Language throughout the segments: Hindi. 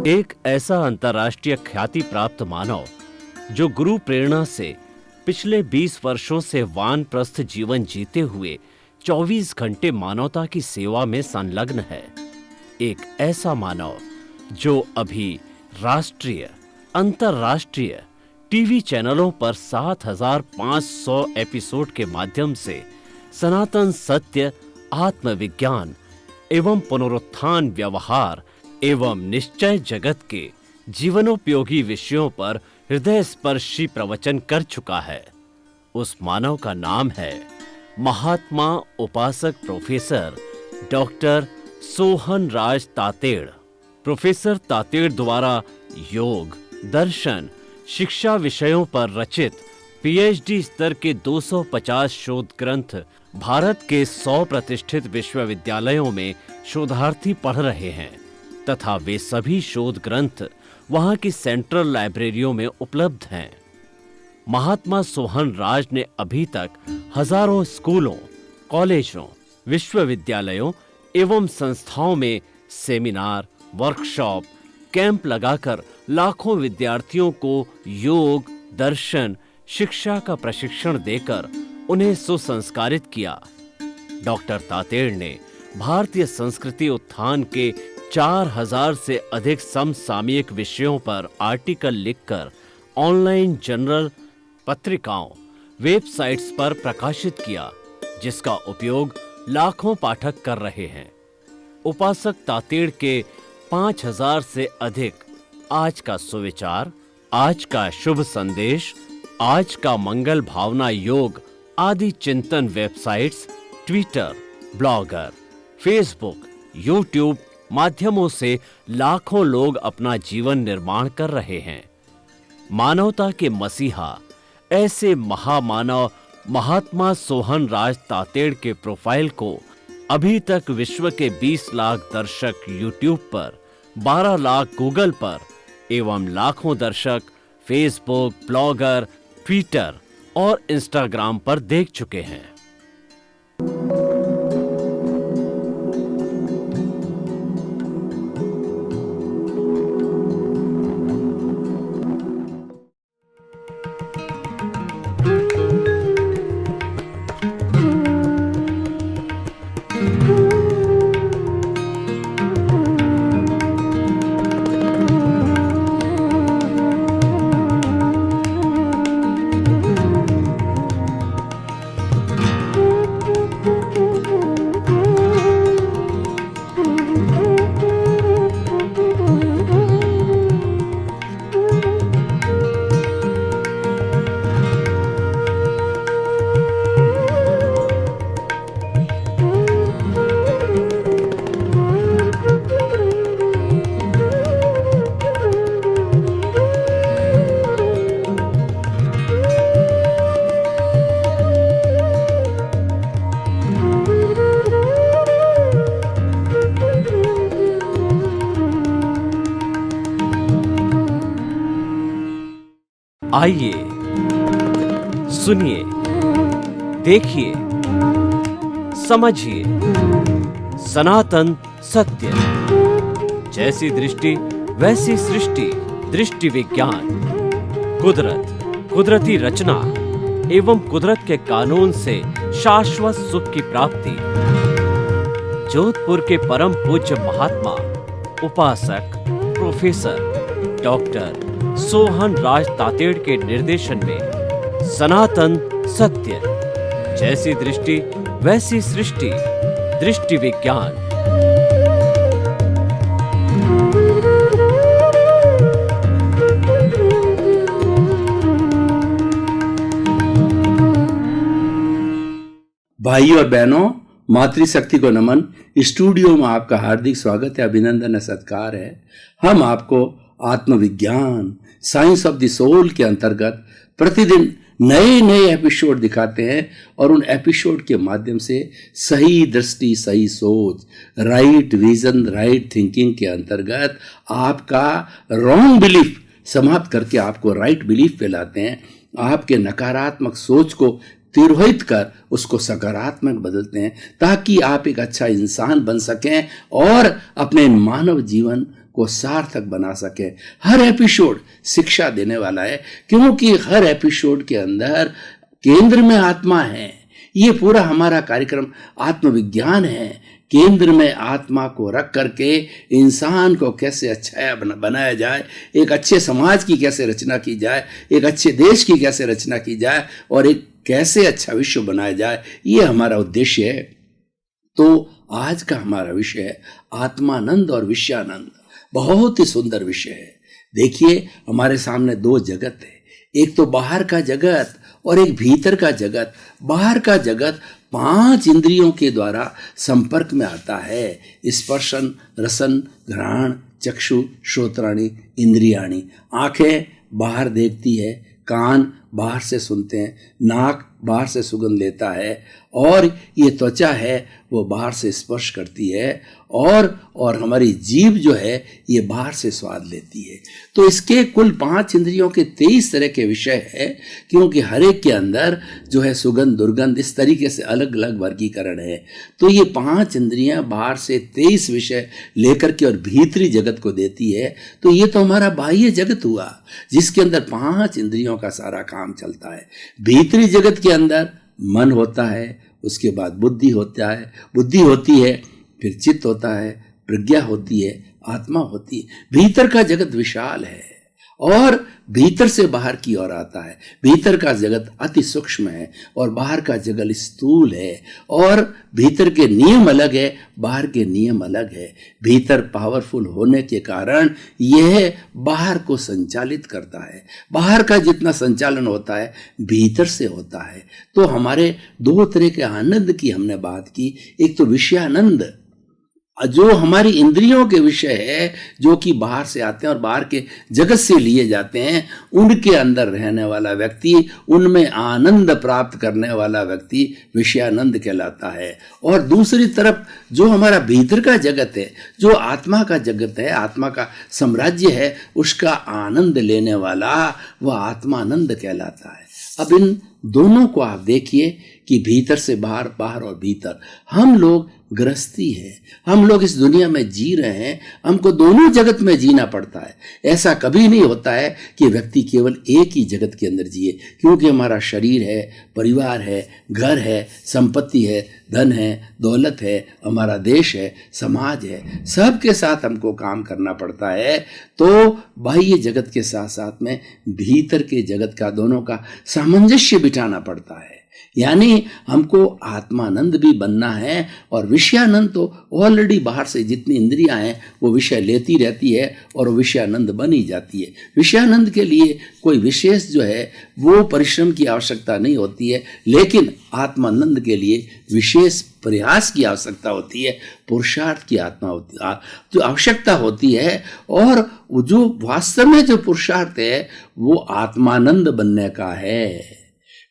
एक ऐसा अंतर्राष्ट्रीय ख्याति प्राप्त मानव जो गुरु प्रेरणा से पिछले 20 वर्षों से वानप्रस्थ जीवन जीते हुए 24 घंटे मानवता की सेवा में संलग्न है। एक ऐसा मानव जो अभी राष्ट्रीय, अंतर्राष्ट्रीय टीवी चैनलों पर 7,500 एपिसोड के माध्यम से सनातन सत्य, आत्मविज्ञान एवं पुनरुत्थान, व्यवहार एवं निश्चय जगत के जीवनोपयोगी विषयों पर हृदय स्पर्शी प्रवचन कर चुका है। उस मानव का नाम है महात्मा उपासक प्रोफेसर डॉक्टर सोहन राज तातेड़। प्रोफेसर तातेड़ द्वारा योग, दर्शन, शिक्षा विषयों पर रचित पीएचडी स्तर के 250 शोध ग्रंथ भारत के 100 प्रतिष्ठित विश्वविद्यालयों में शोधार्थी पढ़ रहे हैं तथा वे सभी शोध ग्रंथ वहां की सेंट्रल लाइब्रेरियों में उपलब्ध हैं। महात्मा सोहन राज ने अभी तक हजारों स्कूलों, कॉलेजों, विश्वविद्यालयों एवं संस्थाओं में सेमिनार, वर्कशॉप, कैंप लगाकर लाखों विद्यार्थियों को योग, दर्शन, शिक्षा का प्रशिक्षण देकर उन्हें सुसंस्कारित किया। डॉक्टर तातेड़ ने भारतीय संस्कृति उत्थान के 4,000 से अधिक समसामयिक विषयों पर आर्टिकल लिखकर ऑनलाइन जर्नल, पत्रिकाओं, वेबसाइट्स पर प्रकाशित किया, जिसका उपयोग लाखों पाठक कर रहे हैं। उपासक तातेड़ के 5,000 से अधिक आज का सुविचार, आज का शुभ संदेश, आज का मंगल भावना योग आदि चिंतन websites, Twitter, blogger, Facebook, YouTube माध्यमों से लाखों लोग अपना जीवन निर्माण कर रहे हैं। मानवता के मसीहा ऐसे महामानव महात्मा सोहन राज तातेड़ के प्रोफाइल को अभी तक विश्व के 20 लाख दर्शक यूट्यूब पर, 12 लाख गूगल पर एवं लाखों दर्शक फेसबुक, ब्लॉगर, ट्विटर और इंस्टाग्राम पर देख चुके हैं। आइए, सुनिए, देखिए, समझिए सनातन सत्य। जैसी दृष्टि वैसी सृष्टि, दृष्टि विज्ञान, कुदरत, कुदरती रचना एवं कुदरत के कानून से शाश्वत सुख की प्राप्ति। जोधपुर के परम पूज्य महात्मा उपासक प्रोफेसर डॉक्टर सोहन राज तातेड़ के निर्देशन में सनातन सत्य, जैसी दृष्टि वैसी सृष्टि, दृष्टि विज्ञान। भाइयों और बहनों, मातृशक्ति को नमन। स्टूडियो में आपका हार्दिक स्वागत है, अभिनंदन है, सत्कार है। हम आपको आत्मविज्ञान, साइंस ऑफ द सोल के अंतर्गत प्रतिदिन नए नए एपिसोड दिखाते हैं और उन एपिसोड के माध्यम से सही दृष्टि, सही सोच, राइट विजन, राइट थिंकिंग के अंतर्गत आपका रॉन्ग बिलीफ समाप्त करके आपको राइट बिलीफ पे लाते हैं। आपके नकारात्मक सोच को तिरोहित कर उसको सकारात्मक बदलते हैं, ताकि आप एक अच्छा इंसान बन सकें और अपने मानव जीवन को सार्थक बना सके। हर एपिसोड शिक्षा देने वाला है, क्योंकि हर एपिसोड के अंदर केंद्र में आत्मा है। ये पूरा हमारा कार्यक्रम आत्मविज्ञान है। केंद्र में आत्मा को रख करके इंसान को कैसे अच्छा बनाया जाए, एक अच्छे समाज की कैसे रचना की जाए, एक अच्छे देश की कैसे रचना की जाए, और एक कैसे अच्छा विश्व बनाया जाए, ये हमारा उद्देश्य है। तो आज का हमारा विषय है आत्मानंद और विषयानंद। बहुत ही सुंदर विषय है। देखिए, हमारे सामने दो जगत है, एक तो बाहर का जगत और एक भीतर का जगत। बाहर का जगत 5 इंद्रियों के द्वारा संपर्क में आता है, स्पर्शन, रसन, घ्राण, चक्षु, श्रोत्राणि, इंद्रियाणि। आंखें बाहर देखती है, कान बाहर से सुनते हैं, नाक बाहर से सुगंध लेता है, और ये त्वचा है वो बाहर से स्पर्श करती है, और हमारी जीभ जो है ये बाहर से स्वाद लेती है। तो इसके कुल 5 इंद्रियों के 23 तरह के विषय है, क्योंकि हर एक के अंदर जो है सुगंध, दुर्गंध, इस तरीके से अलग अलग वर्गीकरण है। तो ये 5 इंद्रियां बाहर से 23 विषय लेकर के और भीतरी जगत को देती है। तो ये तो हमारा बाह्य जगत हुआ, जिसके अंदर 5 इंद्रियों का सारा काम चलता है। भीतरी जगत के अंदर मन होता है, उसके बाद बुद्धि होती है, फिर चित्त होता है, प्रज्ञा होती है, आत्मा होती है। भीतर का जगत विशाल है और भीतर से बाहर की ओर आता है। भीतर का जगत अति सूक्ष्म है और बाहर का जगत स्थूल है, और भीतर के नियम अलग है, बाहर के नियम अलग है। भीतर पावरफुल होने के कारण यह बाहर को संचालित करता है। बाहर का जितना संचालन होता है भीतर से होता है। तो हमारे 2 तरह के आनंद की हमने बात की। एक तो विषयानंद, जो हमारी इंद्रियों के विषय है, जो कि बाहर से आते हैं और बाहर के जगत से लिए जाते हैं, उनके अंदर रहने वाला व्यक्ति, उनमें आनंद प्राप्त करने वाला व्यक्ति विषयानंद कहलाता है। और दूसरी तरफ जो हमारा भीतर का जगत है, जो आत्मा का जगत है, आत्मा का साम्राज्य है, उसका आनंद लेने वाला वह आत्मानंद कहलाता है। अब इन दोनों को आप देखिए कि भीतर से बाहर, बाहर और भीतर, हम लोग गृहस्थी है, हम लोग इस दुनिया में जी रहे हैं, हमको दोनों जगत में जीना पड़ता है। ऐसा कभी नहीं होता है कि व्यक्ति केवल एक ही जगत के अंदर जिए, क्योंकि हमारा शरीर है, परिवार है, घर है, संपत्ति है, धन है, दौलत है, हमारा देश है, समाज है, सबके साथ हमको काम करना पड़ता है। तो बाह्य जगत के साथ साथ में भीतर के जगत का, दोनों का सामंजस्य बिठाना पड़ता है। यानी हमको आत्मानंद भी बनना है, और विषयानंद तो ऑलरेडी बाहर से जितनी इंद्रियां हैं वो विषय लेती रहती है और विषयानंद बनी जाती है। विषयानंद के लिए कोई विशेष जो है वो परिश्रम की आवश्यकता नहीं होती है, लेकिन आत्मानंद के लिए विशेष प्रयास की आवश्यकता होती है, पुरुषार्थ की जो आवश्यकता होती है। और जो वास्तव में जो पुरुषार्थ है वो आत्मानंद बनने का है।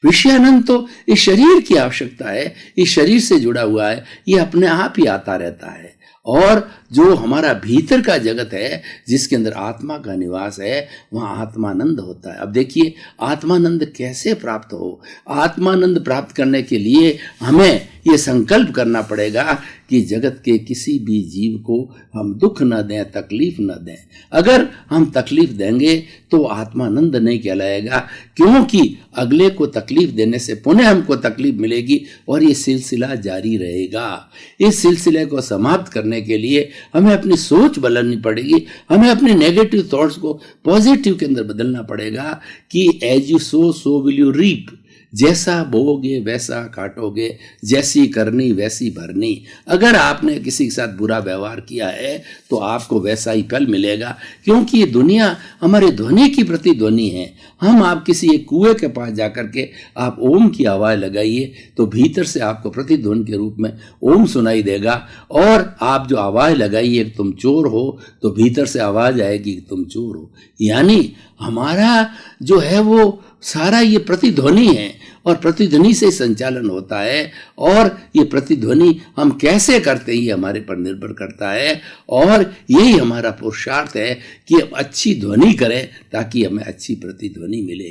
विषयानंद तो इस शरीर की आवश्यकता है, इस शरीर से जुड़ा हुआ है, ये अपने आप ही आता रहता है। और जो हमारा भीतर का जगत है, जिसके अंदर आत्मा का निवास है, वहाँ आत्मानंद होता है। अब देखिए, आत्मानंद कैसे प्राप्त हो? आत्मानंद प्राप्त करने के लिए हमें ये संकल्प करना पड़ेगा कि जगत के किसी भी जीव को हम दुख न दें, तकलीफ न दें। अगर हम तकलीफ देंगे तो आत्मानंद नहीं कहलाएगा, क्योंकि अगले को तकलीफ देने से पुनः हमको तकलीफ मिलेगी और ये सिलसिला जारी रहेगा। इस सिलसिले को समाप्त करने के लिए हमें अपनी सोच बदलनी पड़ेगी, हमें अपने नेगेटिव थॉट्स को पॉजिटिव के अंदर बदलना पड़ेगा कि as you sow so will you reap. जैसा बोओगे वैसा काटोगे, जैसी करनी वैसी भरनी। अगर आपने किसी के साथ बुरा व्यवहार किया है तो आपको वैसा ही फल मिलेगा, क्योंकि ये दुनिया हमारे ध्वनि की प्रतिध्वनि है। आप किसी एक कुएं के पास जाकर के आप ओम की आवाज़ लगाइए तो भीतर से आपको प्रतिध्वनि के रूप में ओम सुनाई देगा, और आप जो आवाज़ लगाइए तुम चोर हो तो भीतर से आवाज़ आएगी तुम चोर हो। यानी हमारा जो है वो सारा ये प्रतिध्वनि है, और प्रतिध्वनि से संचालन होता है। और ये प्रतिध्वनि हम कैसे करते हैं ये हमारे पर निर्भर करता है, और यही हमारा पुरुषार्थ है कि हम अच्छी ध्वनि करें ताकि हमें अच्छी प्रतिध्वनि मिले।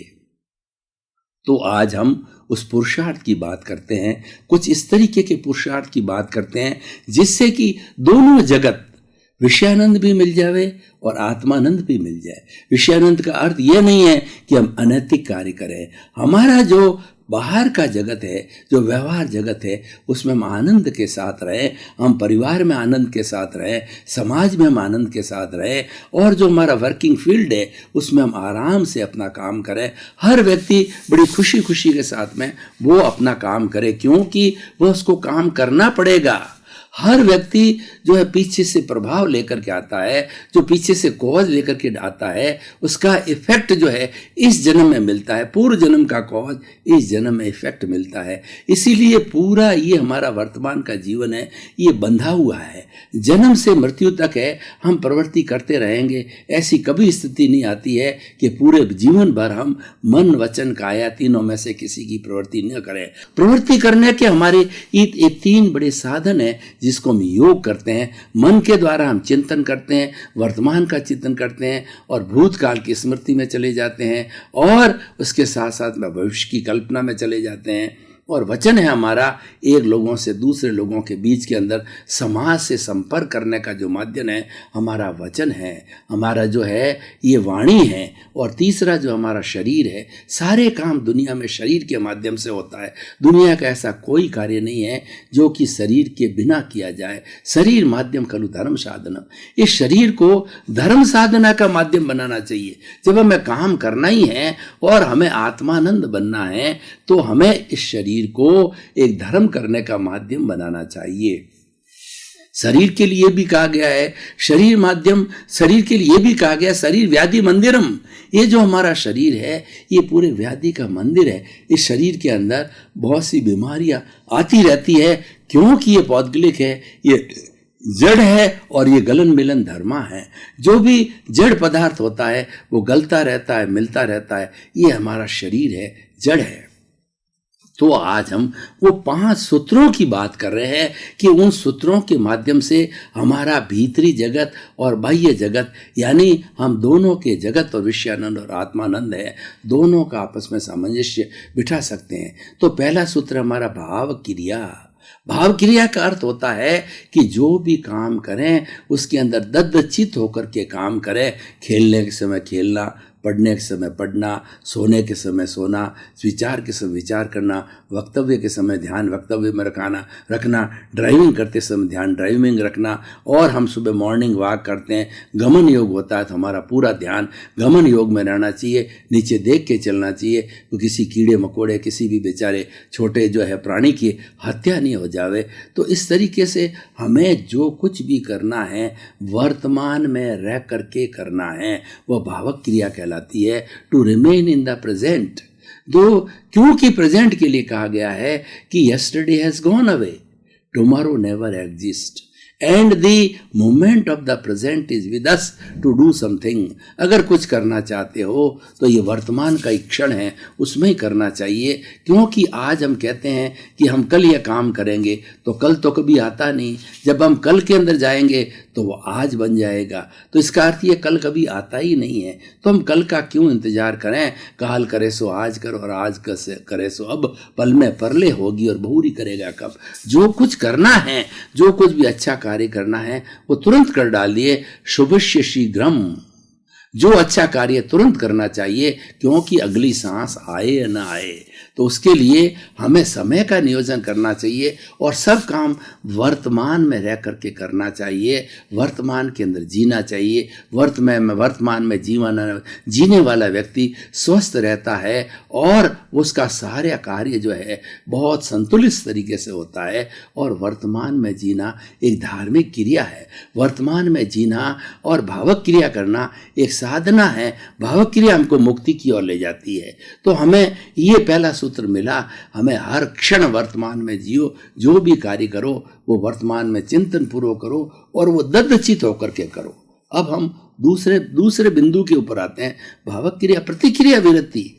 तो आज हम उस पुरुषार्थ की बात करते हैं, कुछ इस तरीके के पुरुषार्थ की बात करते हैं जिससे कि दोनों जगत, विषयानंद भी मिल जावे और आत्मानंद भी मिल जाए। विषयानंद का अर्थ यह नहीं है कि हम अनैतिक कार्य करें। हमारा जो बाहर का जगत है, जो व्यवहार जगत है, उसमें हम आनंद के साथ रहें, हम परिवार में आनंद के साथ रहें, समाज में हम आनंद के साथ रहें, और जो हमारा वर्किंग फील्ड है उसमें हम आराम से अपना काम करें। हर व्यक्ति बड़ी खुशी खुशी के साथ में वो अपना काम करे, क्योंकि वो उसको काम करना पड़ेगा। हर व्यक्ति जो है पीछे से प्रभाव लेकर के आता है, जो पीछे से कॉज लेकर के आता है, उसका इफेक्ट जो है इस जन्म में मिलता है। पूर्व जन्म का कॉज इस जन्म में इफेक्ट मिलता है। इसीलिए पूरा ये हमारा वर्तमान का जीवन है, ये बंधा हुआ है, जन्म से मृत्यु तक है। हम प्रवृत्ति करते रहेंगे, ऐसी कभी स्थिति नहीं आती है कि पूरे जीवन भर हम मन वचन काया तीनों में से किसी की प्रवृत्ति न करें। प्रवृत्ति करने के हमारे ये 3 बड़े साधन है जिसको हम योग करते हैं। मन के द्वारा हम चिंतन करते हैं, वर्तमान का चिंतन करते हैं और भूतकाल की स्मृति में चले जाते हैं, और उसके साथ साथ में भविष्य की कल्पना में चले जाते हैं। और वचन है हमारा एक लोगों से दूसरे लोगों के बीच के अंदर समाज से संपर्क करने का जो माध्यम है हमारा वचन है, हमारा जो है ये वाणी है। और तीसरा जो हमारा शरीर है, सारे काम दुनिया में शरीर के माध्यम से होता है। दुनिया का ऐसा कोई कार्य नहीं है जो कि शरीर के बिना किया जाए। शरीर माध्यम खलु धर्म साधनम, इस शरीर को धर्म साधना का माध्यम बनाना चाहिए। जब हमें काम करना ही है और हमें आत्मानंद बनना है तो हमें इस शरीर को एक धर्म करने का माध्यम बनाना चाहिए। शरीर के लिए भी कहा गया है, शरीर माध्यम, शरीर के लिए भी कहा गया शरीर व्याधि मंदिरम। ये जो हमारा शरीर है ये पूरे व्याधि का मंदिर है। इस शरीर के अंदर बहुत सी बीमारियां आती रहती है, क्योंकि ये पौद्गलिक है, ये जड़ है और ये गलन मिलन धर्मा है। जो भी जड़ पदार्थ होता है वो गलता रहता है, मिलता रहता है। ये हमारा शरीर है, जड़ है। तो आज हम वो 5 सूत्रों की बात कर रहे हैं कि उन सूत्रों के माध्यम से हमारा भीतरी जगत और बाह्य जगत, यानी हम दोनों के जगत और विषयानंद और आत्मानंद है, दोनों का आपस में सामंजस्य बिठा सकते हैं। तो पहला सूत्र हमारा भाव क्रिया। भाव क्रिया का अर्थ होता है कि जो भी काम करें उसके अंदर दद्दचित होकर के काम करें। खेलने के समय खेलना, पढ़ने के समय पढ़ना, सोने के समय सोना, विचार के समय विचार करना, वक्तव्य के समय ध्यान वक्तव्य में रखना, ड्राइविंग करते समय ध्यान ड्राइविंग रखना। और हम सुबह मॉर्निंग वॉक करते हैं, गमन योग होता है तो हमारा पूरा ध्यान गमन योग में रहना चाहिए, नीचे देख के चलना चाहिए तो किसी कीड़े मकोड़े, किसी भी बेचारे छोटे जो है प्राणी की हत्या नहीं हो जावे। तो इस तरीके से हमें जो कुछ भी करना है वर्तमान में रह करके करना है, वह भावक क्रिया कहलाती है। To remain in the present, though क्योंकि प्रेजेंट के लिए कहा गया है कि yesterday has gone away, tomorrow never exist and the moment of the present is with us to do something. अगर कुछ करना चाहते हो तो ये वर्तमान का एक क्षण है, उसमें ही करना चाहिए। क्योंकि आज हम कहते हैं कि हम कल यह काम करेंगे तो कल तो कभी आता नहीं। जब हम कल के अंदर जाएंगे तो वो आज बन जाएगा। तो इसका अर्थ ये कल कभी आता ही नहीं है। तो हम कल का क्यों इंतजार करें? काल करे सो आज करो और आज करे सो अब, पल में परले होगी और बहुरी करेगा कब। जो कुछ करना है, जो कुछ भी अच्छा कार्य करना है वो तुरंत कर डालिए। शुभस्य शीघ्रम, जो अच्छा कार्य तुरंत करना चाहिए, क्योंकि अगली सांस आए या ना आए। तो उसके लिए हमें समय का नियोजन करना चाहिए और सब काम वर्तमान में रह करके करना चाहिए। वर्तमान के अंदर जीना चाहिए। वर्तमान में जीने वाला व्यक्ति स्वस्थ रहता है और उसका सारा कार्य जो है बहुत संतुलित तरीके से होता है। और वर्तमान में जीना एक धार्मिक क्रिया है। वर्तमान में जीना और भावक क्रिया करना एक साधना है। भावक क्रिया हमको मुक्ति की ओर ले जाती है। तो हमें ये पहला सूत्र मिला, हमें हर क्षण वर्तमान में जियो। जो भी कार्य करो वो वर्तमान में चिंतन पूर्वक करो और वो दद्दचित होकर के करो। अब हम दूसरे बिंदु के ऊपर आते हैं, भावक क्रिया प्रतिक्रिया विरति।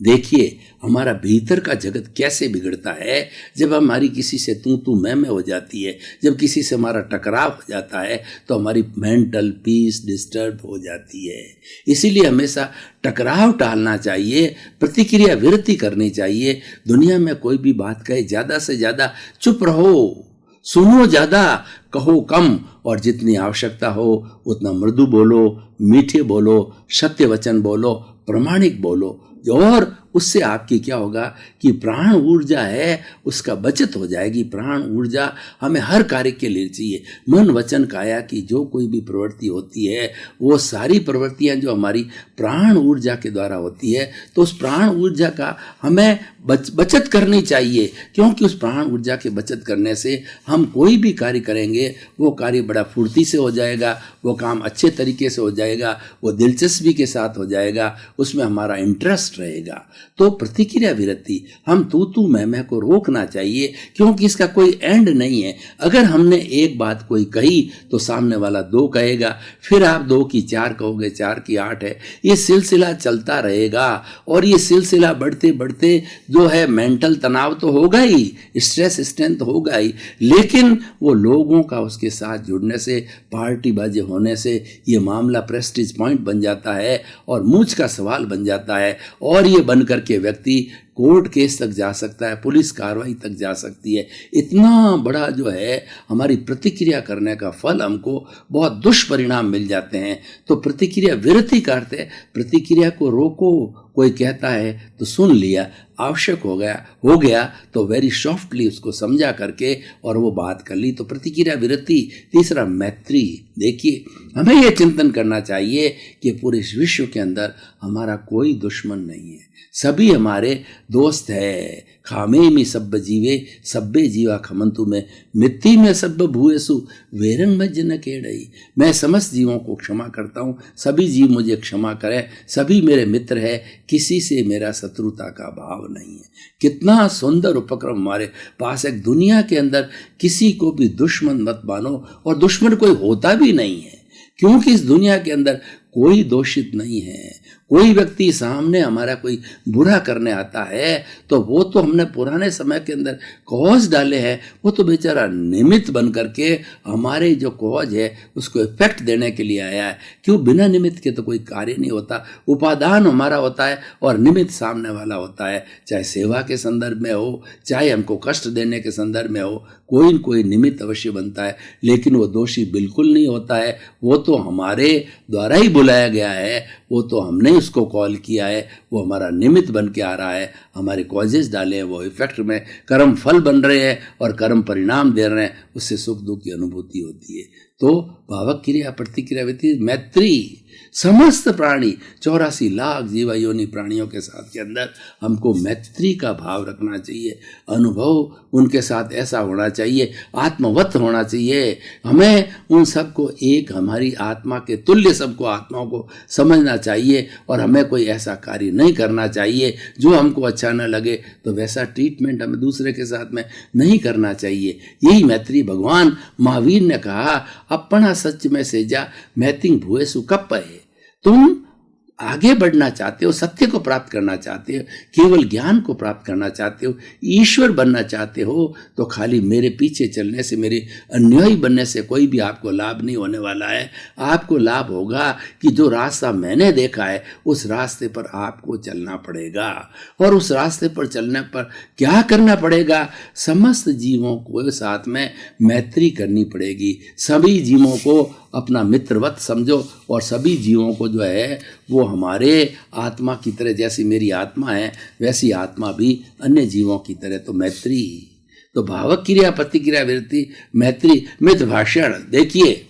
देखिए हमारा भीतर का जगत कैसे बिगड़ता है जब हमारी किसी से तू मैं हो जाती है। जब किसी से हमारा टकराव हो जाता है तो हमारी मेंटल पीस डिस्टर्ब हो जाती है। इसीलिए हमेशा टकराव टालना चाहिए, प्रतिक्रिया विरति करनी चाहिए। दुनिया में कोई भी बात कहे ज़्यादा से ज़्यादा चुप रहो, सुनो ज्यादा, कहो कम, और जितनी आवश्यकता हो उतना मृदु बोलो, मीठे बोलो, सत्य वचन बोलो, प्रामाणिक बोलो। और उससे आपकी क्या होगा कि प्राण ऊर्जा है उसका बचत हो जाएगी। प्राण ऊर्जा हमें हर कार्य के लिए चाहिए। मन वचन काया की जो कोई भी प्रवृत्ति होती है वो सारी प्रवृत्तियां जो हमारी प्राण ऊर्जा के द्वारा होती है, तो उस प्राण ऊर्जा का हमें बचत करनी चाहिए, क्योंकि उस प्राण ऊर्जा के बचत करने से हम कोई भी कार्य करेंगे वो कार्य बड़ा फुर्ती से हो जाएगा, वो काम अच्छे तरीके से हो जाएगा, वो दिलचस्पी के साथ हो जाएगा, उसमें हमारा इंटरेस्ट रहेगा। तो प्रतिक्रिया विरति, हम तू मैं को रोकना चाहिए, क्योंकि इसका कोई एंड नहीं है। अगर हमने एक बात कोई कही तो सामने वाला 2 कहेगा, फिर आप 2 की 4 कहोगे, 4 की 8 है, ये सिलसिला चलता रहेगा। और ये सिलसिला बढ़ते बढ़ते जो है मेंटल तनाव तो होगा ही, स्ट्रेस स्ट्रेंथ होगा ही, लेकिन वो लोगों का उसके साथ जुड़ने से, पार्टीबाजी होने से ये मामला प्रेस्टीज पॉइंट बन जाता है और मूंछ का सवाल बन जाता है। और ये बन करके व्यक्ति कोर्ट केस तक जा सकता है, पुलिस कार्रवाई तक जा सकती है। इतना बड़ा जो है हमारी प्रतिक्रिया करने का फल हमको बहुत दुष्परिणाम मिल जाते हैं। तो प्रतिक्रिया विरति करते, प्रतिक्रिया को रोको। कोई कहता है तो सुन लिया, आवश्यक हो गया तो वेरी सॉफ्टली उसको समझा करके और वो बात कर ली, तो प्रतिक्रिया विरति। तीसरा मैत्री। देखिए, हमें यह चिंतन करना चाहिए कि पूरे विश्व के अंदर हमारा कोई दुश्मन नहीं है, सभी हमारे दोस्त है। खामे में सब जीवे, सब्बे जीवा खमंतु में, मिट्टी में सब भूएसु, वेरन में जन केड़ई। मैं समस्त जीवों को क्षमा करता हूँ, सभी जीव मुझे क्षमा करें, सभी मेरे मित्र है, किसी से मेरा शत्रुता का भाव नहीं है। कितना सुंदर उपक्रम हमारे पास है। दुनिया के अंदर किसी को भी दुश्मन मत मानो, और दुश्मन कोई होता भी नहीं है, क्योंकि इस दुनिया के अंदर कोई दोषित नहीं है। कोई व्यक्ति सामने हमारा कोई बुरा करने आता है तो वो तो हमने पुराने समय के अंदर कॉज डाले हैं, वो तो बेचारा निमित्त बन करके हमारे जो कॉज है उसको इफेक्ट देने के लिए आया है। क्यों? बिना निमित्त के तो कोई कार्य नहीं होता। उपादान हमारा होता है और निमित्त सामने वाला होता है, चाहे सेवा के संदर्भ में हो, चाहे हमको कष्ट देने के संदर्भ में हो, कोई न कोई निमित्त अवश्य बनता है। लेकिन वो दोषी बिल्कुल नहीं होता है, वो तो हमारे द्वारा ही बुलाया गया है, वो तो हमने उसको कॉल किया है, वो हमारा निमित्त बन के आ रहा है। हमारे कॉजेज डाले हैं, वो इफेक्ट में कर्म फल बन रहे हैं और कर्म परिणाम दे रहे हैं, उससे सुख दुख की अनुभूति होती है। तो भावक क्रिया प्रतिक्रिया विधि मैत्री। समस्त प्राणी 84 लाख जीवा योनि प्राणियों के साथ के अंदर हमको मैत्री का भाव रखना चाहिए। अनुभव उनके साथ ऐसा होना चाहिए, आत्मवत होना चाहिए। हमें उन सबको एक हमारी आत्मा के तुल्य सबको आत्माओं को समझना चाहिए, और हमें कोई ऐसा कार्य नहीं करना चाहिए जो हमको अच्छा न लगे, तो वैसा ट्रीटमेंट हमें दूसरे के साथ में नहीं करना चाहिए। यही मैत्री। भगवान महावीर ने कहा, अपना सच में से जा मैतिंग भुए सुकप है। तुम आगे बढ़ना चाहते हो, सत्य को प्राप्त करना चाहते हो, केवल ज्ञान को प्राप्त करना चाहते हो, ईश्वर बनना चाहते हो, तो खाली मेरे पीछे चलने से, मेरे अनुयायी बनने से कोई भी आपको लाभ नहीं होने वाला है। आपको लाभ होगा कि जो रास्ता मैंने देखा है उस रास्ते पर आपको चलना पड़ेगा। और उस रास्ते पर चलने पर क्या करना पड़ेगा? समस्त जीवों को साथ में मैत्री करनी पड़ेगी। सभी जीवों को अपना मित्रवत समझो, और सभी जीवों को जो है वो हमारे आत्मा की तरह, जैसी मेरी आत्मा है वैसी आत्मा भी अन्य जीवों की तरह। तो मैत्री। तो भावक क्रिया प्रतिक्रिया विरति मैत्री। मित्र भाषण। देखिए,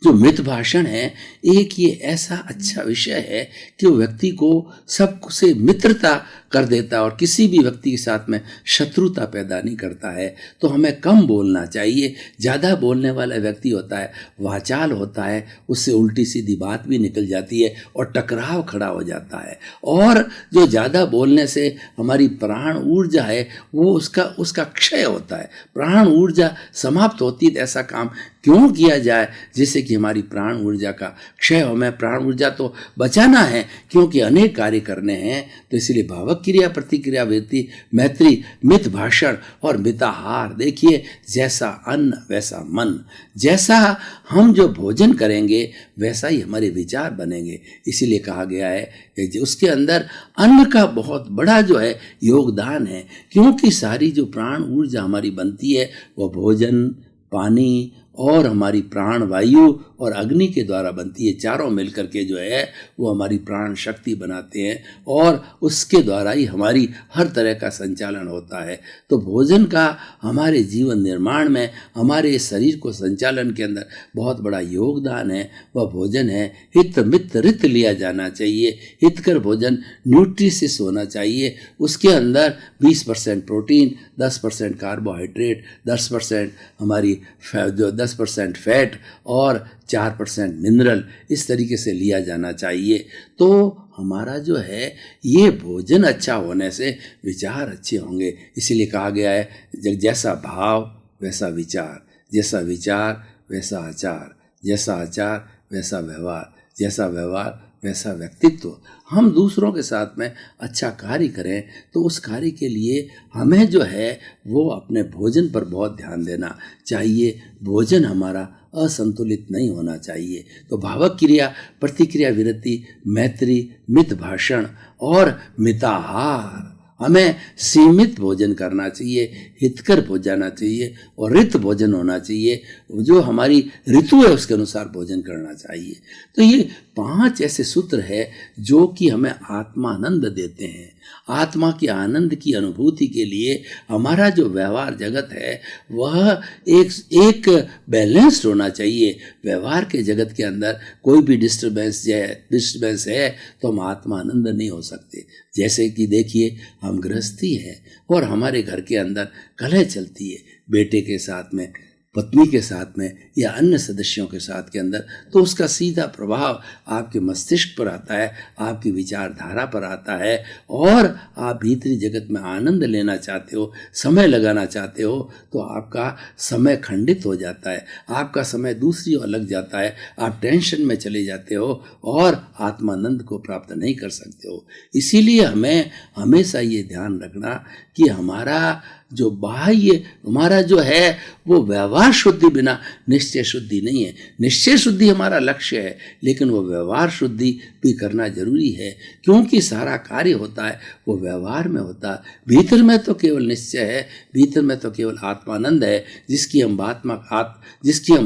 जो मित्र भाषण है एक ये ऐसा अच्छा विषय है कि वो व्यक्ति को सबसे मित्रता कर देता है और किसी भी व्यक्ति के साथ में शत्रुता पैदा नहीं करता है। तो हमें कम बोलना चाहिए। ज़्यादा बोलने वाला व्यक्ति होता है, वाचाल होता है, उससे उल्टी सीधी बात भी निकल जाती है और टकराव खड़ा हो जाता है। और जो ज़्यादा बोलने से हमारी प्राण ऊर्जा है वो उसका क्षय होता है, प्राण ऊर्जा समाप्त होती है। ऐसा काम क्यों किया जाए जिससे कि हमारी प्राण ऊर्जा का क्षय हो? हमें प्राण ऊर्जा तो बचाना है, क्योंकि अनेक कार्य करने हैं। तो इसलिए भावक भावक क्रिया, प्रतिक्रिया, वृत्ति, मैत्री, मित भाषण और मिताहार। देखिए, जैसा अन्न वैसा मन, जैसा हम जो भोजन करेंगे वैसा ही हमारे विचार बनेंगे। इसीलिए कहा गया है कि उसके अंदर अन्न का बहुत बड़ा जो है योगदान है, क्योंकि सारी जो प्राण ऊर्जा हमारी बनती है वो भोजन, पानी और हमारी प्राण वायु और अग्नि के द्वारा बनती है। चारों मिलकर के जो है वो हमारी प्राण शक्ति बनाते हैं और उसके द्वारा ही हमारी हर तरह का संचालन होता है। तो भोजन का हमारे जीवन निर्माण में, हमारे शरीर को संचालन के अंदर बहुत बड़ा योगदान है। वह भोजन है हित मित रित लिया जाना चाहिए। हितकर भोजन न्यूट्रिशियस होना चाहिए। उसके अंदर 20% प्रोटीन, 10% कार्बोहाइड्रेट, 10% हमारी जो 10% फैट और 4% मिनरल, इस तरीके से लिया जाना चाहिए। तो हमारा जो है ये भोजन अच्छा होने से विचार अच्छे होंगे। इसीलिए कहा गया है जैसा भाव वैसा विचार, जैसा विचार वैसा आचार, जैसा आचार वैसा व्यवहार, जैसा व्यवहार वैसा व्यक्तित्व। हम दूसरों के साथ में अच्छा कार्य करें तो उस कार्य के लिए हमें जो है वो अपने भोजन पर बहुत ध्यान देना चाहिए। भोजन हमारा असंतुलित नहीं होना चाहिए। तो भावक क्रिया, प्रतिक्रिया, वृत्ति, मैत्री, मित भाषण और मिताहार, हमें सीमित भोजन करना चाहिए, हितकर भोजन जाना चाहिए और ऋत भोजन होना चाहिए। जो हमारी ऋतु है उसके अनुसार भोजन करना चाहिए। तो ये 5 ऐसे सूत्र है जो कि हमें आत्मानंद देते हैं। आत्मा के आनंद की अनुभूति के लिए हमारा जो व्यवहार जगत है वह एक बैलेंस्ड होना चाहिए। व्यवहार के जगत के अंदर कोई भी डिस्टर्बेंस है तो हम आत्मानंद नहीं हो सकते। जैसे कि देखिए, हम गृहस्थी हैं और हमारे घर के अंदर कलह चलती है बेटे के साथ में, पत्नी के साथ में या अन्य सदस्यों के साथ के अंदर, तो उसका सीधा प्रभाव आपके मस्तिष्क पर आता है, आपकी विचारधारा पर आता है और आप भीतरी जगत में आनंद लेना चाहते हो, समय लगाना चाहते हो, तो आपका समय खंडित हो जाता है, आपका समय दूसरी ओर लग जाता है, आप टेंशन में चले जाते हो और आत्मानंद को प्राप्त नहीं कर सकते हो। इसीलिए हमें हमेशा ये ध्यान रखना कि हमारा जो बाह्य, हमारा जो है वो व्यवहार शुद्धि बिना निश्चय शुद्धि नहीं है। निश्चय शुद्धि हमारा लक्ष्य है, लेकिन वो व्यवहार शुद्धि भी करना जरूरी है, क्योंकि सारा कार्य होता है वो व्यवहार में होता है। भीतर में तो केवल निश्चय है, भीतर में तो केवल आत्मानंद है जिसकी हम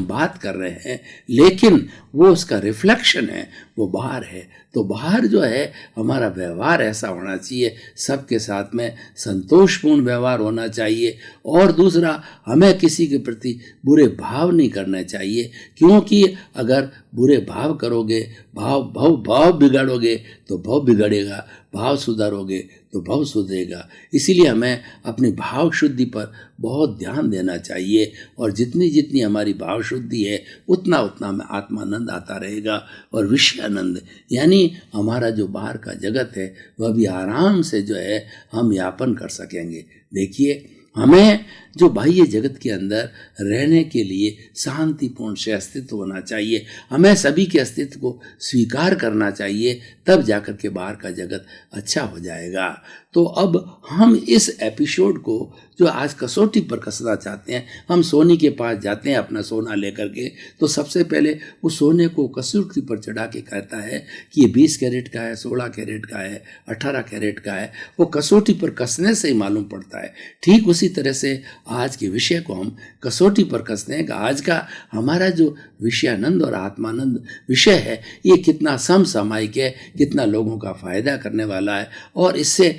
बात कर रहे हैं, लेकिन वो उसका रिफ्लेक्शन है, वो बाहर है। तो बाहर जो है हमारा व्यवहार ऐसा होना चाहिए, सबके साथ में संतोषपूर्ण व्यवहार होना चाहिए। और दूसरा, हमें किसी के प्रति बुरे भाव नहीं करने चाहिए, क्योंकि अगर बुरे भाव करोगे, भाव बिगाड़ोगे तो भाव बिगड़ेगा, भाव सुधारोगे तो भाव सुधरेगा। इसीलिए हमें अपनी भाव शुद्धि पर बहुत ध्यान देना चाहिए और जितनी जितनी हमारी भाव शुद्धि है उतना उतना हमें आत्मानंद आता रहेगा। और विषयानंद यानी हमारा जो बाहर का जगत है वह भी आराम से जो है हम यापन कर सकेंगे। देखिए, हमें जो बाह्य जगत के अंदर रहने के लिए शांतिपूर्ण से अस्तित्व होना चाहिए, हमें सभी के अस्तित्व को स्वीकार करना चाहिए, तब जाकर के बाहर का जगत अच्छा हो जाएगा। तो अब हम इस एपिसोड को जो आज कसौटी पर कसना चाहते हैं, हम सोनी के पास जाते हैं अपना सोना लेकर के, तो सबसे पहले उस सोने को कसौटी पर चढ़ा के कहता है कि ये 20 कैरेट का है, 16 कैरेट का है, 18 कैरेट का है। वो कसौटी पर कसने से ही मालूम पड़ता है। ठीक उसी तरह से आज के विषय को हम कसौटी पर कसते हैं कि आज का हमारा जो विषयानंद और आत्मानंद विषय है ये कितना समसामयिक है, कितना लोगों का फायदा करने वाला है और इससे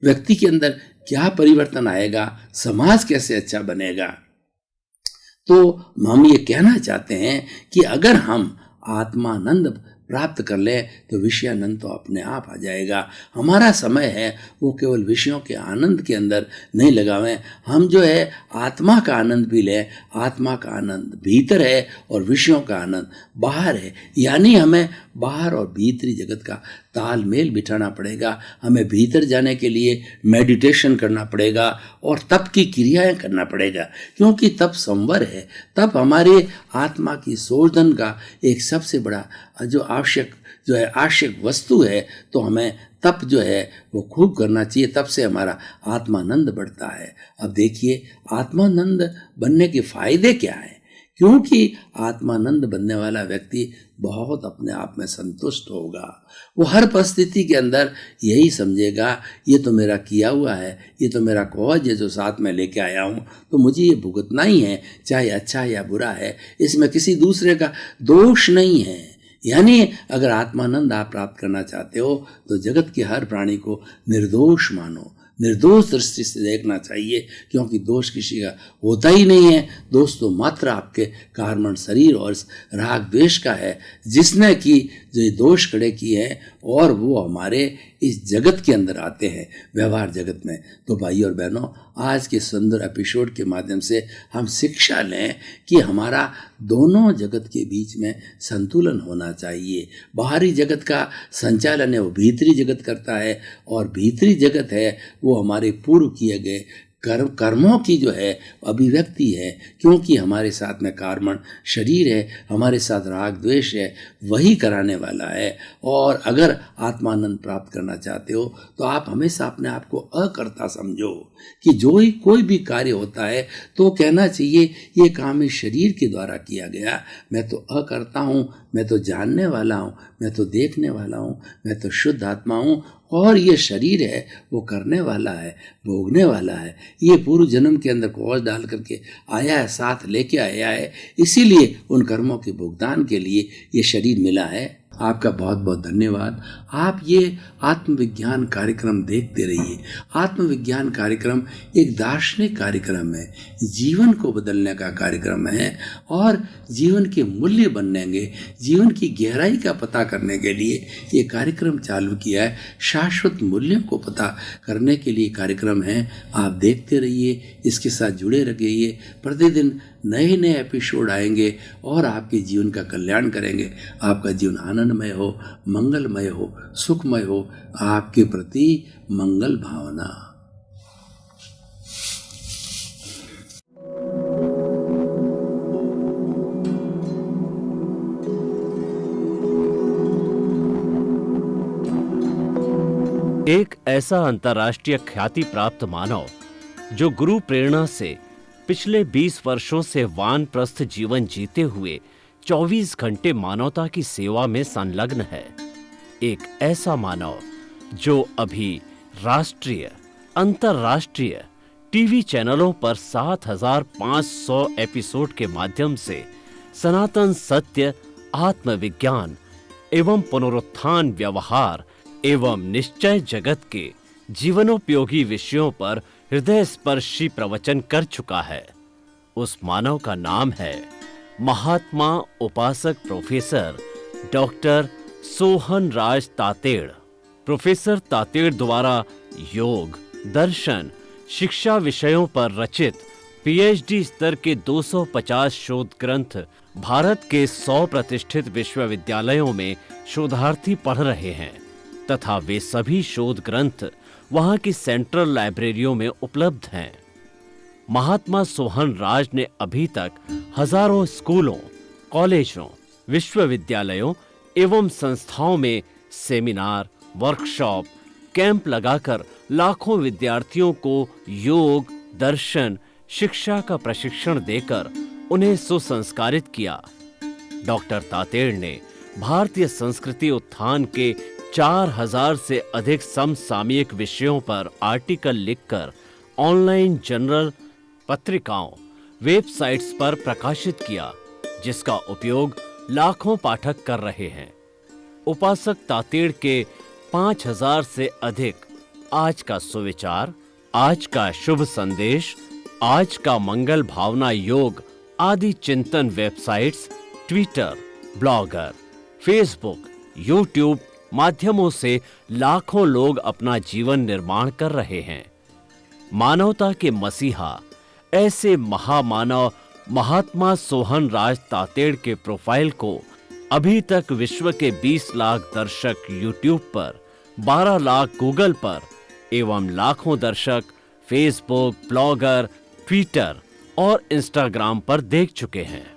व्यक्ति के अंदर क्या परिवर्तन आएगा, समाज कैसे अच्छा बनेगा। तो हम ये कहना चाहते हैं कि अगर हम आत्मानंद प्राप्त कर ले तो विषयानंद तो अपने आप आ जाएगा। हमारा समय है वो केवल विषयों के आनंद के अंदर नहीं लगावें, हम जो है आत्मा का आनंद भी लें। आत्मा का आनंद भीतर है और विषयों का आनंद बाहर है, यानी हमें बाहर और भीतरी जगत का तालमेल बिठाना पड़ेगा। हमें भीतर जाने के लिए मेडिटेशन करना पड़ेगा और तप की क्रियाएं करना पड़ेगा, क्योंकि तप संवर है। तप हमारे आत्मा की शोधन का एक सबसे बड़ा जो आवश्यक वस्तु है, तो हमें तप जो है वो खूब करना चाहिए, तब से हमारा आत्मानंद बढ़ता है। अब देखिए आत्मानंद बनने के फायदे क्या हैं, क्योंकि आत्मानंद बनने वाला व्यक्ति बहुत अपने आप में संतुष्ट होगा। वो हर परिस्थिति के अंदर यही समझेगा ये तो मेरा किया हुआ है, ये तो मेरा कौज है जो साथ में लेके आया हूँ, तो मुझे ये भुगतना ही है, चाहे अच्छा या बुरा है, इसमें किसी दूसरे का दोष नहीं है। यानी अगर आत्मानंद आप प्राप्त करना चाहते हो तो जगत के हर प्राणी को निर्दोष मानो, निर्दोष दृष्टि से देखना चाहिए, क्योंकि दोष किसी का होता ही नहीं है। दोष तो मात्र आपके कारण शरीर और राग द्वेष का है, जिसने कि जो ये दोष खड़े किए हैं और वो हमारे इस जगत के अंदर आते हैं, व्यवहार जगत में। तो भाई और बहनों, आज के सुंदर एपिसोड के माध्यम से हम शिक्षा लें कि हमारा दोनों जगत के बीच में संतुलन होना चाहिए। बाहरी जगत का संचालन है वो भीतरी जगत करता है, और भीतरी जगत है वो हमारे पूर्व किए गए कर्मों की जो है अभिव्यक्ति है, क्योंकि हमारे साथ में कारण शरीर है, हमारे साथ राग द्वेष है, वही कराने वाला है। और अगर आत्मानंद प्राप्त करना चाहते हो तो आप हमेशा अपने आप को अकर्ता समझो, कि जो ही कोई भी कार्य होता है तो कहना चाहिए ये काम इस शरीर के द्वारा किया गया, मैं तो अकर्ता हूँ, मैं तो जानने वाला हूँ, मैं तो देखने वाला हूँ, मैं तो शुद्ध आत्मा हूँ, और ये शरीर है वो करने वाला है, भोगने वाला है। ये पूर्व जन्म के अंदर कौज डाल करके आया है, साथ लेके आया है, इसीलिए उन कर्मों के भुगतान के लिए ये शरीर मिला है। आपका बहुत बहुत धन्यवाद। आप ये आत्मविज्ञान कार्यक्रम देखते रहिए। आत्मविज्ञान कार्यक्रम एक दार्शनिक कार्यक्रम है, जीवन को बदलने का कार्यक्रम है, और जीवन के मूल्य बननेंगे, जीवन की गहराई का पता करने के लिए ये कार्यक्रम चालू किया है। शाश्वत मूल्यों को पता करने के लिए कार्यक्रम है। आप देखते रहिए, इसके साथ जुड़े रहिए। प्रतिदिन नए नए एपिसोड आएंगे और आपके जीवन का कल्याण करेंगे। आपका जीवन आनंदमय हो, मंगलमय हो, सुखमय हो। आपके प्रति मंगल भावना। एक ऐसा अंतर्राष्ट्रीय ख्याति प्राप्त मानव जो गुरु प्रेरणा से पिछले 20 वर्षों से वानप्रस्थ जीवन जीते हुए 24 घंटे मानवता की सेवा में संलग्न है। एक ऐसा मानव जो अभी राष्ट्रीय, अंतर्राष्ट्रीय टीवी चैनलों पर 7,500 एपिसोड के माध्यम से सनातन सत्य, आत्मविज्ञान एवं पुनरुत्थान, व्यवहार एवं निश्चय जगत के जीवनोपयोगी विषयों पर हृदय स्पर्शी प्रवचन कर चुका है। उस मानव का नाम है महात्मा उपासक प्रोफेसर डॉक्टर सोहन राज तातेड़। प्रोफेसर तातेड़ द्वारा योग, दर्शन, शिक्षा विषयों पर रचित पीएचडी स्तर के 250 शोध ग्रंथ भारत के 100 प्रतिष्ठित विश्वविद्यालयों में शोधार्थी पढ़ रहे हैं, तथा वे सभी शोध ग्रंथ वहां की सेंट्रल लाइब्रेरियों में उपलब्ध हैं। महात्मा सोहन राज ने अभी तक हजारों स्कूलों, कॉलेजों, विश्वविद्यालयों एवं संस्थाओं में सेमिनार, वर्कशॉप, कैंप लगाकर लाखों विद्यार्थियों को योग, दर्शन, शिक्षा का प्रशिक्षण देकर उन्हें सुसंस्कारित किया। डॉक्टर तातेड़ ने भारतीय संस्कृति उत्थान के 4000 से अधिक समसामयिक विषयों पर आर्टिकल लिखकर ऑनलाइन जर्नल, पत्रिकाओं, वेबसाइट्स पर प्रकाशित किया, जिसका उपयोग लाखों पाठक कर रहे हैं। उपासक तातेड़ के 5000 से अधिक आज का सुविचार, आज का शुभ संदेश, आज का मंगल भावना योग आदि चिंतन websites, Twitter, blogger, Facebook, YouTube माध्यमों से लाखों लोग अपना जीवन निर्माण कर रहे हैं। मानवता के मसीहा ऐसे महामानव महात्मा सोहन राज तातेड़ के प्रोफाइल को अभी तक विश्व के 20 लाख दर्शक यूट्यूब पर, 12 लाख गूगल पर एवं लाखों दर्शक फेसबुक, ब्लॉगर, ट्विटर और इंस्टाग्राम पर देख चुके हैं।